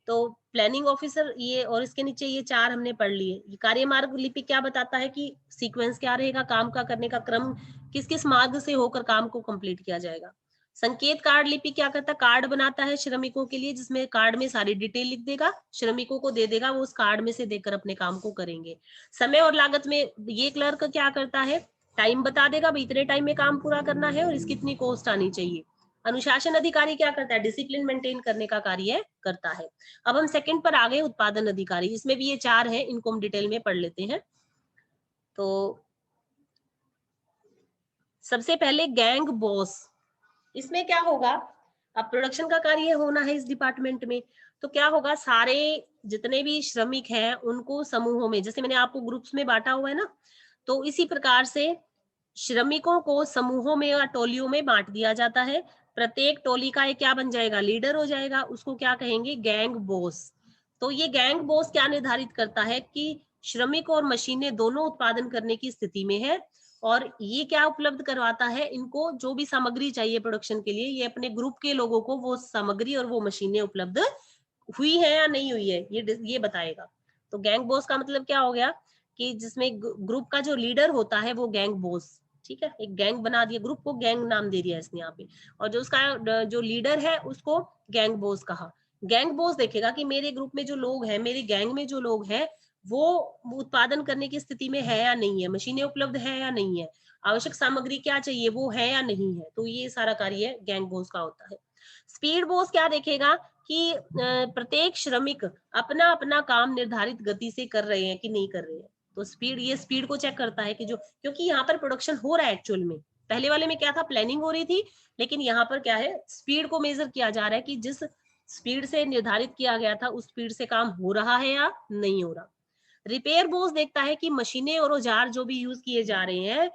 तो प्लानिंग ऑफिसर ये, और इसके नीचे ये 4 हमने पढ़ लिए। ये कार्यमार्ग लिपि क्या बताता है कि सीक्वेंस क्या रहेगा, काम का करने का क्रम किस किस मार्ग से होकर काम को कंप्लीट किया जाएगा। संकेत कार्ड लिपि क्या करता है, कार्ड बनाता है श्रमिकों के लिए, जिसमें कार्ड में सारी डिटेल लिख देगा, श्रमिकों को दे देगा, वो उस कार्ड में से देकर अपने काम को करेंगे। समय और लागत में ये क्लर्क क्या करता है, टाइम बता देगा, भाई इतने टाइम में काम पूरा करना है और इसकी इतनी कॉस्ट आनी चाहिए। अनुशासन अधिकारी क्या करता है, डिसिप्लिन मेंटेन करने का कार्य करता है। अब हम सेकंड पर आ गए, उत्पादन अधिकारी। इसमें भी ये 4 हैं, इनको हम डिटेल में पढ़ लेते हैं। तो सबसे पहले गैंग बॉस, इसमें क्या होगा, अब प्रोडक्शन का कार्य होना है इस डिपार्टमेंट में, तो क्या होगा, सारे जितने भी श्रमिक हैं उनको समूहों में, जैसे मैंने आपको ग्रुप्स में बांटा हुआ है ना, तो इसी प्रकार से श्रमिकों को समूहों में या टोलियों में बांट दिया जाता है। प्रत्येक टोली का एक क्या बन जाएगा, लीडर हो जाएगा, उसको क्या कहेंगे, गैंग बॉस। तो ये गैंग बॉस क्या निर्धारित करता है कि श्रमिक और मशीनें दोनों उत्पादन करने की स्थिति में है, और ये क्या उपलब्ध करवाता है, इनको जो भी सामग्री चाहिए प्रोडक्शन के लिए, ये अपने ग्रुप के लोगों को वो सामग्री और वो मशीनें उपलब्ध हुई है या नहीं हुई है, ये बताएगा। तो गैंग बॉस का मतलब क्या हो गया कि जिसमें ग्रुप का जो लीडर होता है वो गैंग बॉस, ठीक है, एक गैंग बना दिया, ग्रुप को गैंग नाम दे दिया इसने यहाँ पे, और जो उसका जो लीडर है उसको गैंग बॉस कहा। गैंग बॉस देखेगा कि मेरे ग्रुप में जो लोग हैं, मेरी गैंग में जो लोग हैं, वो उत्पादन करने की स्थिति में है या नहीं है, मशीनें उपलब्ध है या नहीं है, आवश्यक सामग्री क्या चाहिए वो है या नहीं है, तो ये सारा कार्य गैंग बॉस का होता है। स्पीड बॉस क्या देखेगा कि प्रत्येक श्रमिक अपना अपना काम निर्धारित गति से कर रहे हैं कि नहीं कर रहे हैं, तो ये स्पीड को चेक करता है कि जो, क्योंकि यहाँ पर प्रोडक्शन हो रहा है एक्चुअल में, पहले वाले में क्या था, प्लानिंग हो रही थी, लेकिन यहाँ पर क्या है, स्पीड को मेजर किया जा रहा है कि जिस स्पीड से निर्धारित किया गया था उस स्पीड से काम हो रहा है या नहीं हो रहा। रिपेयर बॉस देखता है कि मशीनें और औजार जो भी यूज किए जा रहे हैं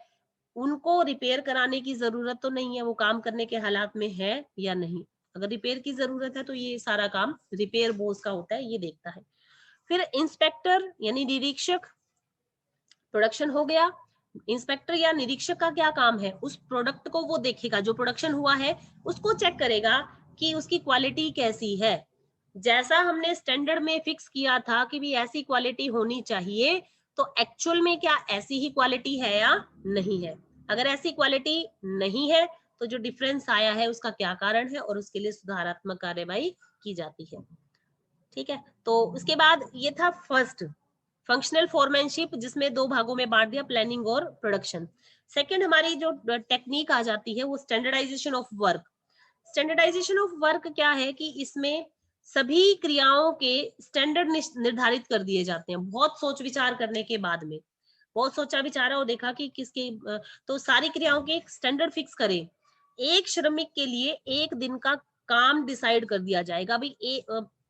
उनको रिपेयर कराने की जरूरत तो नहीं है, वो काम करने के हालात में है या नहीं। अगर रिपेयर की जरूरत है तो ये सारा काम रिपेयर बॉस का होता है, ये देखता है। फिर इंस्पेक्टर यानी निरीक्षक, प्रोडक्शन हो गया, इंस्पेक्टर या निरीक्षक का क्या काम है, उस प्रोडक्ट को वो देखेगा, जो प्रोडक्शन हुआ है उसको चेक करेगा कि उसकी क्वालिटी कैसी है, जैसा हमने स्टैंडर्ड में फिक्स किया था कि भी ऐसी क्वालिटी होनी चाहिए, तो एक्चुअल में क्या ऐसी ही क्वालिटी है या नहीं है। अगर ऐसी क्वालिटी नहीं है तो जो डिफरेंस आया है उसका क्या कारण है, और उसके लिए सुधारात्मक कार्यवाही की जाती है। ठीक है, तो उसके बाद ये था फर्स्ट फंक्शनल फोरमैनशिप, जिसमें 2 भागों में बांट दिया, प्लानिंग और प्रोडक्शन। सेकंड हमारी जो टेक्निक आ जाती है वो standardisation of work. Standardisation of work क्या है कि इसमें सभी क्रियाओं के स्टैंडर्ड निर्धारित कर दिए जाते हैं, बहुत सोच विचार करने के बाद में, बहुत सोचा विचारा और देखा कि किसके तो सारी क्रियाओं के एक स्टैंडर्ड फिक्स करें। एक श्रमिक के लिए एक दिन का काम डिसाइड कर दिया जाएगा, भाई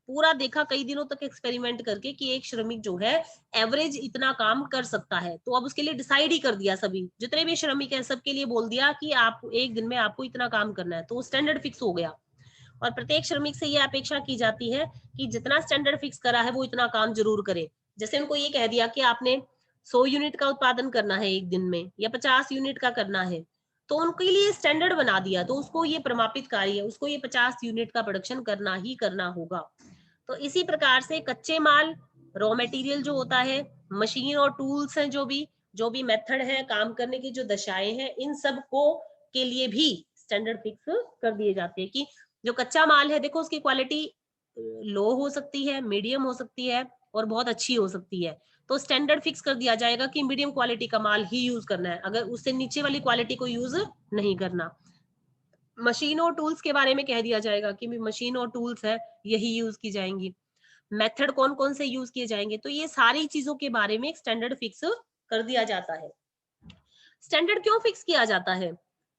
पूरा देखा कई दिनों तक एक्सपेरिमेंट करके कि एक श्रमिक जो है एवरेज इतना काम कर सकता है, तो अब उसके लिए डिसाइड ही कर दिया, सभी जितने भी श्रमिक हैं सबके लिए बोल दिया कि आप एक दिन में आपको इतना काम करना है, तो स्टैंडर्ड फिक्स हो गया। और प्रत्येक श्रमिक से ये अपेक्षा की जाती है कि जितना स्टैंडर्ड फिक्स करा है वो इतना काम जरूर करे। जैसे उनको ये कह दिया कि आपने 100 यूनिट का उत्पादन करना है एक दिन में, या 50 यूनिट का करना है, तो उनके लिए स्टैंडर्ड बना दिया, तो उसको ये प्रमापित कार्य है, उसको ये 50 यूनिट का प्रोडक्शन करना ही करना होगा। तो इसी प्रकार से कच्चे माल, रॉ मटेरियल जो होता है, मशीन और टूल्स हैं, जो भी मेथड है काम करने की, जो दशाएं हैं, इन सब को के लिए भी स्टैंडर्ड फिक्स कर दिए जाते हैं कि जो कच्चा माल है, देखो उसकी क्वालिटी लो हो सकती है, मीडियम हो सकती है और बहुत अच्छी हो सकती है, तो स्टैंडर्ड फिक्स कर दिया जाएगा कि मीडियम क्वालिटी का माल ही यूज करना है, अगर उससे नीचे वाली क्वालिटी को यूज नहीं करना। मशीन और टूल्स के बारे में कह दिया जाएगा कि मशीन और टूल्स है यही यूज की जाएंगी, मेथड कौन कौन से यूज किए जाएंगे, तो ये सारी चीजों के बारे में एक स्टैंडर्ड फिक्स कर दिया जाता है। स्टैंडर्ड क्यों फिक्स किया जाता है,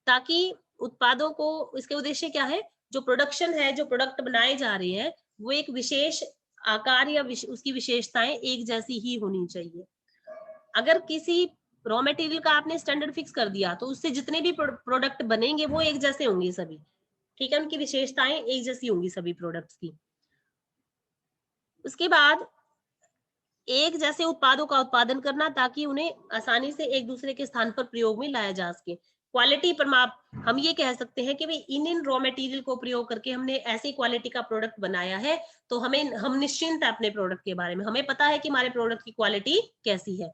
ताकि उत्पादों को, इसके उद्देश्य क्या है, जो प्रोडक्शन है, जो प्रोडक्ट बनाए जा रहे हैं वो एक विशेष आकार या उसकी विशेषताएं एक जैसी ही होनी चाहिए। अगर किसी रॉ मटेरियल का आपने स्टैंडर्ड फिक्स कर दिया तो उससे जितने भी प्रोडक्ट बनेंगे वो एक जैसे होंगे सभी, ठीक है, उनकी विशेषताएं एक जैसी होंगी सभी प्रोडक्ट्स की। उसके बाद एक जैसे उत्पादों का उत्पादन करना ताकि उन्हें आसानी से एक दूसरे के स्थान पर प्रयोग में लाया जा सके। क्वालिटी परिमाप हम ये कह सकते हैं कि भाई इन रॉ मटेरियल को प्रयोग करके हमने ऐसी क्वालिटी का प्रोडक्ट बनाया है, तो हम निश्चिंत है अपने प्रोडक्ट के बारे में, हमें पता है कि हमारे प्रोडक्ट की क्वालिटी कैसी है।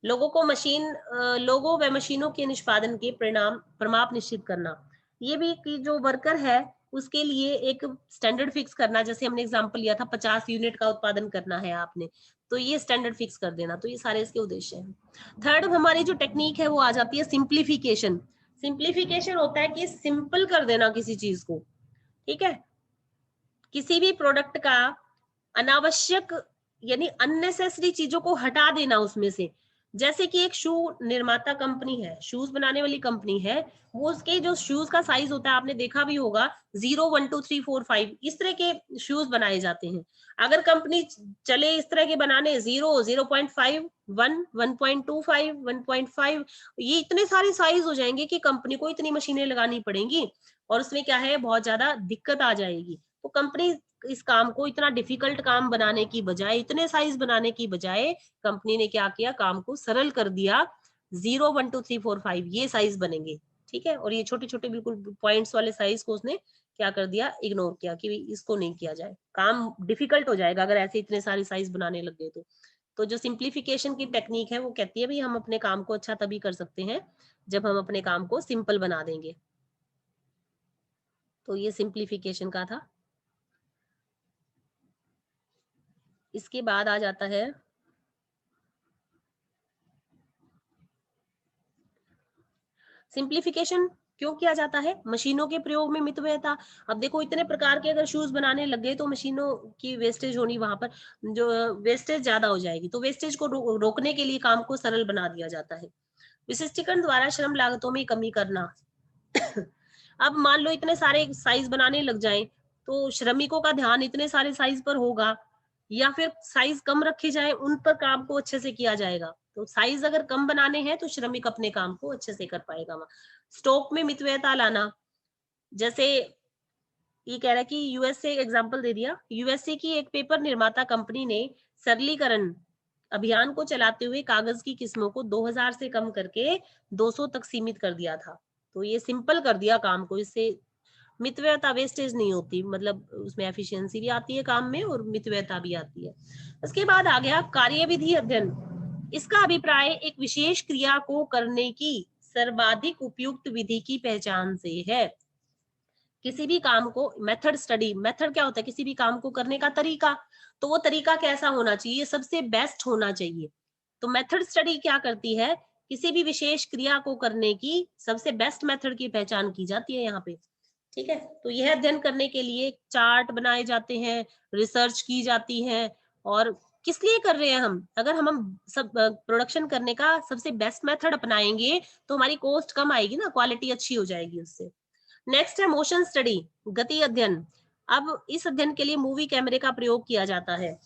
लोगों व मशीनों के निष्पादन के परिणाम परिमाप निश्चित करना, ये भी कि जो वर्कर है उसके लिए एक स्टैंडर्ड फिक्स करना, जैसे हमने एग्जांपल लिया था 50 यूनिट का उत्पादन करना है आपने, तो ये स्टैंडर्ड फिक्स कर देना, तो ये सारे इसके उद्देश्य हैं। थर्ड हमारी जो टेक्निक है वो आ जाती है सिंप्लीफिकेशन। सिंप्लीफिकेशन होता है कि सिंपल कर देना किसी चीज को, ठीक है, किसी भी प्रोडक्ट का अनावश्यक यानी अननेसेसरी चीजों को हटा देना उसमें से। जैसे कि एक शू निर्माता कंपनी है, शूज बनाने वाली कंपनी है, वो उसके जो शूज का साइज होता है आपने देखा भी होगा 0, 1, 2, 3, 4, 5 इस तरह के शूज बनाए जाते हैं। अगर कंपनी चले इस तरह के बनाने 0, 0.5, 1, 1.25, 1.5, ये इतने सारे साइज हो जाएंगे कि कंपनी को इतनी मशीनें लगानी पड़ेंगी और उसमें क्या है बहुत ज्यादा दिक्कत आ जाएगी। तो कंपनी इस काम को इतना डिफिकल्ट काम बनाने की बजाय, इतने साइज बनाने की बजाय कंपनी ने क्या किया, काम को सरल कर दिया। 0, 1, 2, 3, 4, 5 ये साइज बनेंगे, ठीक है, और ये छोटे छोटे बिल्कुल पॉइंट्स वाले साइज को उसने क्या कर दिया, इग्नोर किया कि इसको नहीं किया जाए, काम डिफिकल्ट हो जाएगा अगर ऐसे इतने सारे साइज बनाने लग गए तो जो सिंप्लीफिकेशन की टेक्निक है वो कहती है भाई हम अपने काम को अच्छा तभी कर सकते हैं जब हम अपने काम को सिंपल बना देंगे। तो ये सिंप्लीफिकेशन का था। इसके बाद आ जाता है सिंप्लीफिकेशन क्यों किया जाता है, मशीनों के प्रयोग में मितव्ययता। अब देखो इतने प्रकार के अगर शूज बनाने लग गए तो मशीनों की वेस्टेज होनी, वहां पर जो वेस्टेज ज्यादा हो जाएगी, तो वेस्टेज को रोकने के लिए काम को सरल बना दिया जाता है। विशिष्टीकरण द्वारा श्रम लागतों में कमी करना। अब मान लो इतने सारे साइज बनाने लग जाएं तो श्रमिकों का ध्यान इतने सारे साइज पर होगा, या फिर साइज कम रखे जाए उन पर काम को अच्छे से किया जाएगा। तो साइज अगर कम बनाने हैं तो श्रमिक अपने काम को अच्छे से कर पाएगा। वहां स्टॉक में मितव्ययता लाना, जैसे ये कह रहा है कि यूएसए एग्जांपल दे दिया, यूएसए की एक पेपर निर्माता कंपनी ने सरलीकरण अभियान को चलाते हुए कागज की किस्मों को 2000 से कम करके 200 तक सीमित कर दिया था। तो ये सिंपल कर दिया काम को, इससे मितव्ययता वेस्टेज नहीं होती, मतलब उसमें एफिशिएंसी भी आती है काम में और मितव्ययता भी आती है। उसके बाद आ गया कार्यविधि अध्ययन। इसका अभिप्राय एक विशेष क्रिया को करने की सर्वाधिक उपयुक्त विधि की पहचान से है। किसी भी काम को मेथड स्टडी, मेथड क्या होता है, किसी भी काम को करने का तरीका, तो वो तरीका कैसा होना चाहिए, सबसे बेस्ट होना चाहिए। तो मेथड स्टडी क्या करती है, किसी भी विशेष क्रिया को करने की सबसे बेस्ट मेथड की पहचान की जाती है यहाँ पे, ठीक है। तो यह अध्ययन करने के लिए चार्ट बनाए जाते हैं, रिसर्च की जाती है। और किस लिए कर रहे हैं हम, अगर हम सब प्रोडक्शन करने का सबसे बेस्ट मेथड अपनाएंगे तो हमारी कॉस्ट कम आएगी ना, क्वालिटी अच्छी हो जाएगी उससे। नेक्स्ट है मोशन स्टडी, गति अध्ययन। अब इस अध्ययन के लिए मूवी कैमरे का प्रयोग किया जाता है,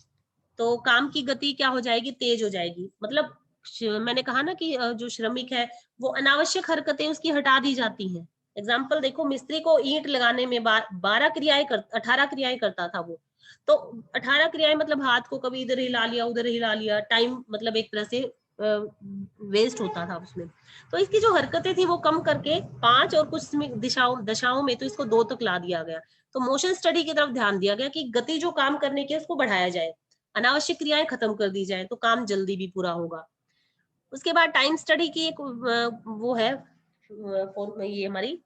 तो काम की गति क्या हो जाएगी, तेज हो जाएगी। मतलब मैंने कहा ना कि जो श्रमिक है वो अनावश्यक हरकतें उसकी हटा दी जाती हैं। एग्जाम्पल देखो, मिस्त्री को ईंट लगाने में 18 क्रियाएं करता था वो, तो 18 क्रियाएं मतलब हाथ को कभी इधर हिला लिया उधर हिला लिया, टाइम मतलब एक तरह से वेस्ट होता था उसमें। तो इसकी जो हरकतें थी वो कम करके 5 और कुछ दशाओं में तो इसको 2 तक ला दिया गया। तो मोशन स्टडी की तरफ ध्यान दिया गया कि गति जो काम करने की उसको बढ़ाया जाए, अनावश्यक क्रियाएं खत्म कर दी जाए, तो काम जल्दी भी पूरा होगा। उसके बाद टाइम स्टडी की एक वो है ये हमारी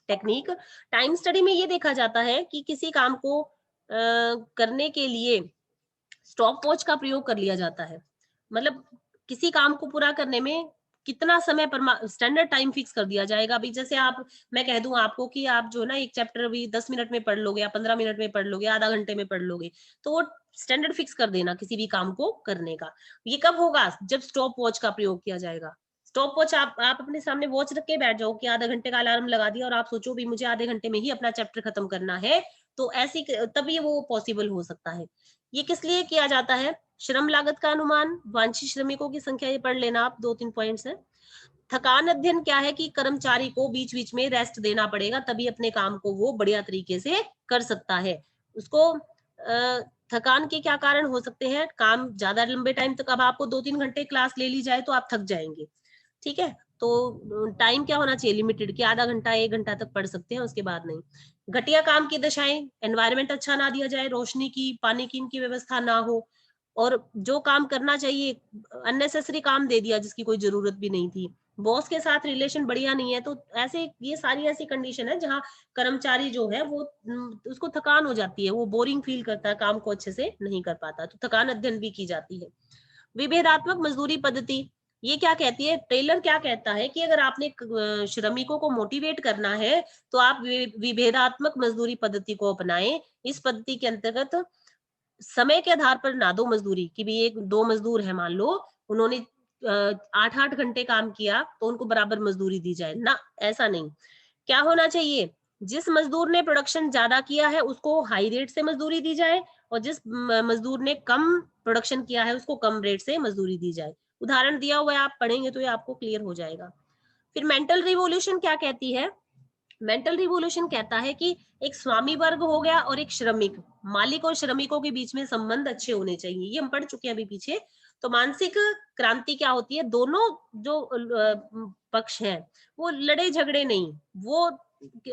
टेक्निक। टाइम स्टडी में ये देखा जाता है कि किसी काम को करने के लिए स्टॉप वॉच का प्रयोग कर लिया जाता है। मतलब किसी काम को पूरा करने में कितना समय पर स्टैंडर्ड टाइम फिक्स कर दिया जाएगा। अभी जैसे आप, मैं कह दूं आपको कि आप जो ना एक चैप्टर अभी 10 मिनट में पढ़ लोगे या 15 मिनट में पढ़ लोगे, आधा घंटे में पढ़ लोगे, तो वो स्टैंडर्ड फिक्स कर देना किसी भी काम को करने का। ये कब होगा, जब स्टॉप वॉच का प्रयोग किया जाएगा। स्टॉप वॉच आप अपने सामने वॉच रख के बैठ जाओ कि आधा घंटे का अलार्म लगा दिया और आप सोचो भी मुझे आधे घंटे में ही अपना चैप्टर खत्म करना है, तो ऐसी तभी वो पॉसिबल हो सकता है। ये किस लिए किया जाता है, श्रम लागत का अनुमान, वांछित श्रमिकों की संख्या, ये पढ़ लेना आप, 2-3 पॉइंट्स है। थकान अध्ययन क्या है कि कर्मचारी को बीच बीच में रेस्ट देना पड़ेगा, तभी अपने काम को वो बढ़िया तरीके से कर सकता है। उसको थकान के क्या कारण हो सकते हैं, काम ज्यादा लंबे टाइम तक, अब आपको 2-3 घंटे क्लास ले ली जाए तो आप थक जाएंगे, ठीक है। तो टाइम क्या होना चाहिए लिमिटेड, कि आधा घंटा 1 घंटा तक पढ़ सकते हैं, उसके बाद नहीं। घटिया काम की दशाएं, एनवायरनमेंट अच्छा ना दिया जाए, रोशनी की, पानी की इनकी व्यवस्था ना हो, और जो काम करना चाहिए अननेसेसरी काम दे दिया जिसकी कोई जरूरत भी नहीं थी, बॉस के साथ रिलेशन बढ़िया नहीं है, तो ऐसे ये सारी ऐसी कंडीशन है जहाँ कर्मचारी जो है वो उसको थकान हो जाती है, वो बोरिंग फील करता है, काम को अच्छे से नहीं कर पाता, तो थकान अध्ययन भी की जाती है। विभेदात्मक मजदूरी पद्धति, ये क्या कहती है, टेलर क्या कहता है कि अगर आपने श्रमिकों को मोटिवेट करना है तो आप विभेदात्मक मजदूरी पद्धति को अपनाएं। इस पद्धति के अंतर्गत समय के आधार पर ना दो मजदूरी, कि भी एक दो मजदूर है, मान लो उन्होंने 8-8 घंटे काम किया तो उनको बराबर मजदूरी दी जाए ना, ऐसा नहीं। क्या होना चाहिए, जिस मजदूर ने प्रोडक्शन ज्यादा किया है उसको हाई रेट से मजदूरी दी जाए, और जिस मजदूर ने कम प्रोडक्शन किया है उसको कम रेट से मजदूरी दी जाए। उदाहरण दिया हुआ है, आप पढ़ेंगे तो ये आपको क्लियर हो जाएगा। फिर मेंटल रिवोल्यूशन क्या कहती है, मेंटल रिवोल्यूशन कहता है कि एक स्वामी वर्ग हो गया और एक श्रमिक, मालिक और श्रमिकों के बीच में संबंध अच्छे होने चाहिए, ये हम पढ़ चुके हैं अभी पीछे। तो मानसिक क्रांति क्या होती है, दोनों जो पक्ष हैं वो लड़े झगड़े नहीं, वो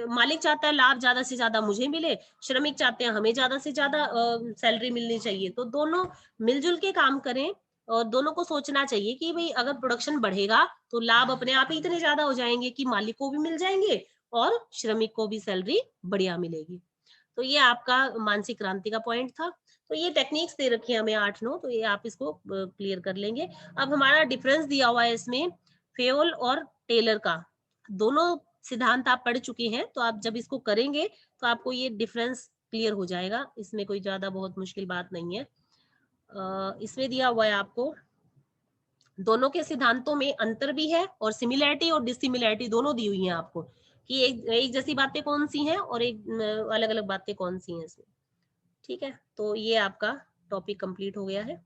मालिक चाहता है लाभ ज्यादा से ज्यादा मुझे मिले, श्रमिक चाहते हैं हमें ज्यादा से ज्यादा सैलरी मिलनी चाहिए, तो दोनों मिलजुल के काम करें। और दोनों को सोचना चाहिए कि भाई अगर प्रोडक्शन बढ़ेगा तो लाभ अपने आप ही इतने ज्यादा हो जाएंगे कि मालिक को भी मिल जाएंगे और श्रमिक को भी सैलरी बढ़िया मिलेगी। तो ये आपका मानसिक क्रांति का पॉइंट था। तो ये टेक्निक्स दे रखी है हमें 8-9, तो ये आप इसको क्लियर कर लेंगे। अब हमारा डिफरेंस दिया हुआ है इसमें फेयोल और टेलर का, दोनों सिद्धांत आप पढ़ चुके हैं, तो आप जब इसको करेंगे तो आपको ये डिफरेंस क्लियर हो जाएगा, इसमें कोई ज्यादा बहुत मुश्किल बात नहीं है। इसमें दिया हुआ है आपको दोनों के सिद्धांतों में अंतर भी है, और सिमिलैरिटी और डिसिमिलैरिटी दोनों दी हुई है आपको, कि एक जैसी बातें कौन सी हैं और एक अलग अलग बातें कौन सी हैं इसमें। ठीक है, तो ये आपका टॉपिक कंप्लीट हो गया है।